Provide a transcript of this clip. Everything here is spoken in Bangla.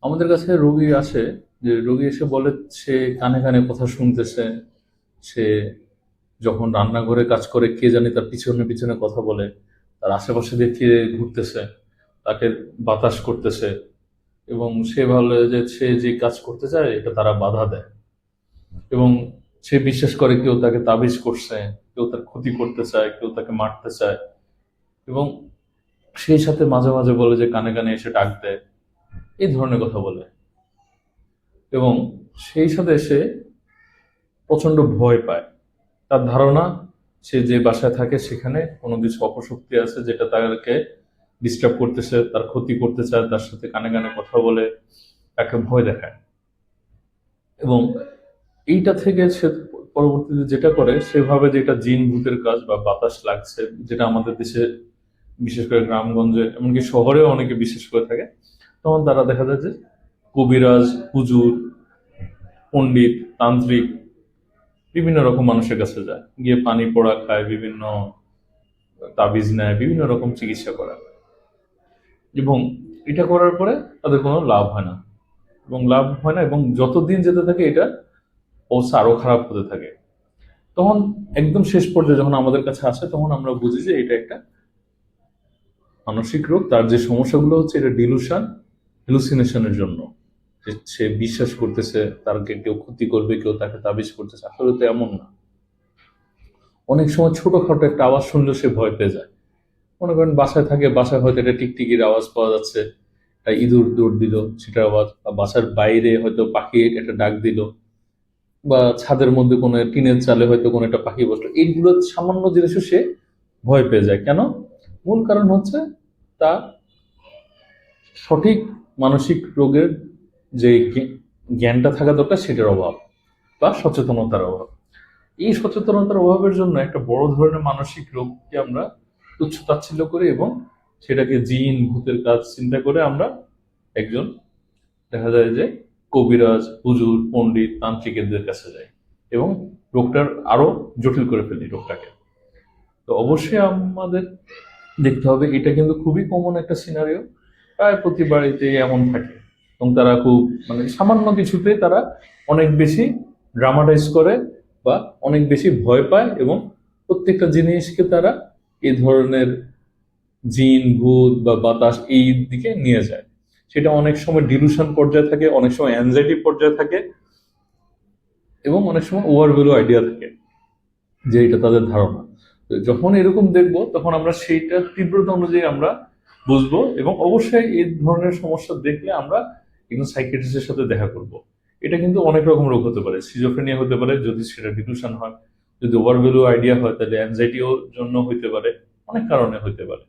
আমাদের কাছে রোগী আসে, যে রোগী এসে বলে সে কানে কানে কথা শুনতেছে। সে যখন রান্নাঘরে কাজ করে কে জানি তার পিছনে পিছনে কথা বলে, তার আশেপাশে দেখিয়ে ঘুরতেছে, তাকে বাতাস করতেছে, এবং সে বলে যে সে যে কাজ করতে চায় এটা তারা বাধা দেয়। এবং সে বিশ্বাস করে কেউ তাকে তাবিজ করছে, কেউ তার ক্ষতি করতে চায়, কেউ তাকে মারতে চায়। এবং সেই সাথে মাঝে মাঝে বলে যে কানে কানে এসে ডাক দেয়, এই ধরনের কথা বলে। এবং সেই সাথে সে প্রচন্ড ভয় পায়। তার ধারণা সে যে বাসায় থাকে সেখানে কোনো কিছু অপশক্তি আছে যেটা তাকে ডিস্টার্ব করতেছে, তার ক্ষতি করতে চায়, তার সাথে কানে কানে কথা বলে তাকে ভয় দেখায়। এবং এইটা থেকে সে পরবর্তীতে যেটা করে সেভাবে, যে এটা জিন ভূতের কাজ বা বাতাস লাগছে, যেটা আমাদের দেশে বিশেষ করে গ্রামগঞ্জে এমনকি শহরেও অনেকে বিশ্বাস করে থাকে, তখন তারা দেখা যায় যে কবিরাজ, হুজুর, পণ্ডিত, তান্ত্রিক বিভিন্ন রকম মানুষের কাছে যায়, গিয়ে পানি পোড়া খায়, বিভিন্ন তাবিজ নেয়, বিভিন্ন রকম চিকিৎসা করা। এবং এটা করার পরে তাদের কোনো লাভ হয় না, এবং লাভ হয় না, এবং যতদিন যেতে থাকে এটা অবস্থা আরো খারাপ হতে থাকে। তখন একদম শেষ পর্যায়ে যখন আমাদের কাছে আসে তখন আমরা বুঝি যে এটা একটা মানসিক রোগ। তার যে সমস্যাগুলো হচ্ছে এটা ডিলুশন, হ্যালুসিনেশনের জন্য, যে সে বিশ্বাস করতেছে তারকে কেউ ক্ষতি করবে, কেউ তাকে তাবিজ করতেছে। আসলে তো এমন না। অনেক সময় ছোটখাটো একটা আওয়াজ শুনলে সে ভয় পেয়ে যায়। মনে করেন বাসায় থাকে, বাসায় হয়তো একটা টিকটিকির আওয়াজ পাওয়া যাচ্ছে, একটা ইঁদুর দৌড় দিল সেটার আওয়াজ, বা বাসার বাইরে হয়তো পাখি একটা ডাক দিল, বা ছাদের মধ্যে কোনো টিনের চালে হয়তো কোনো একটা পাখি বসলো, এইগুলো সামান্য জিনিসও সে ভয় পেয়ে যায়। কেন? মূল কারণ হচ্ছে তার সঠিক মানসিক রোগের যে জ্ঞানটা থাকা দরকার সেটার অভাব, বা সচেতনতার অভাব। এই সচেতনতার অভাবের জন্য একটা বড় ধরনের মানসিক রোগকে আমরা তুচ্ছ তাচ্ছিল্য করি, এবং সেটাকে জিন ভূতের কাজ চিন্তা করে আমরা একজন, দেখা যায় যে কবিরাজ, হুজুর, পণ্ডিত, তান্ত্রিকদের কাছে যাই, এবং রোগটার আরো জটিল করে ফেলি রোগটাকে। তো অবশ্যই আমাদের দেখতে হবে, এটা কিন্তু খুবই কমন একটা সিনারিও, প্রায় প্রতি বাড়িতেই এমন থাকে। এবং তারা খুব, মানে সামান্য কিছুতে তারা অনেক বেশি ড্রামাটাইজ করে, বা অনেক বেশি ভয় পায়, এবং প্রত্যেকটা জিনিসকে তারা এই ধরনের জিন ভূত বা বাতাস এই দিকে নিয়ে যায়। সেটা অনেক সময় ডিলুশন পর্যায়ে থাকে, অনেক সময় অ্যাংজাইটি পর্যায়ে থাকে, এবং অনেক সময় ওভারভ্যালু আইডিয়া থাকে, যে এটা তাদের ধারণা। তো যখন এরকম দেখবো তখন আমরা সেইটা তীব্রতা অনুযায়ী আমরা বুঝবো, এবং অবশ্যই এই ধরনের সমস্যা দেখলে আমরা একজন সাইকিয়াট্রিস্টের সাথে দেখা করব। এটা কিন্তু অনেক রকম রোগ হতে পারে, সিজোফ্রেনিয়া হতে পারে যদি সেটা ডিলুশন হয়, যদি ওভারভ্যালু আইডিয়া হয় তাহলে অ্যাংজাইটিও জন্য হইতে পারে, অনেক কারণে হইতে পারে।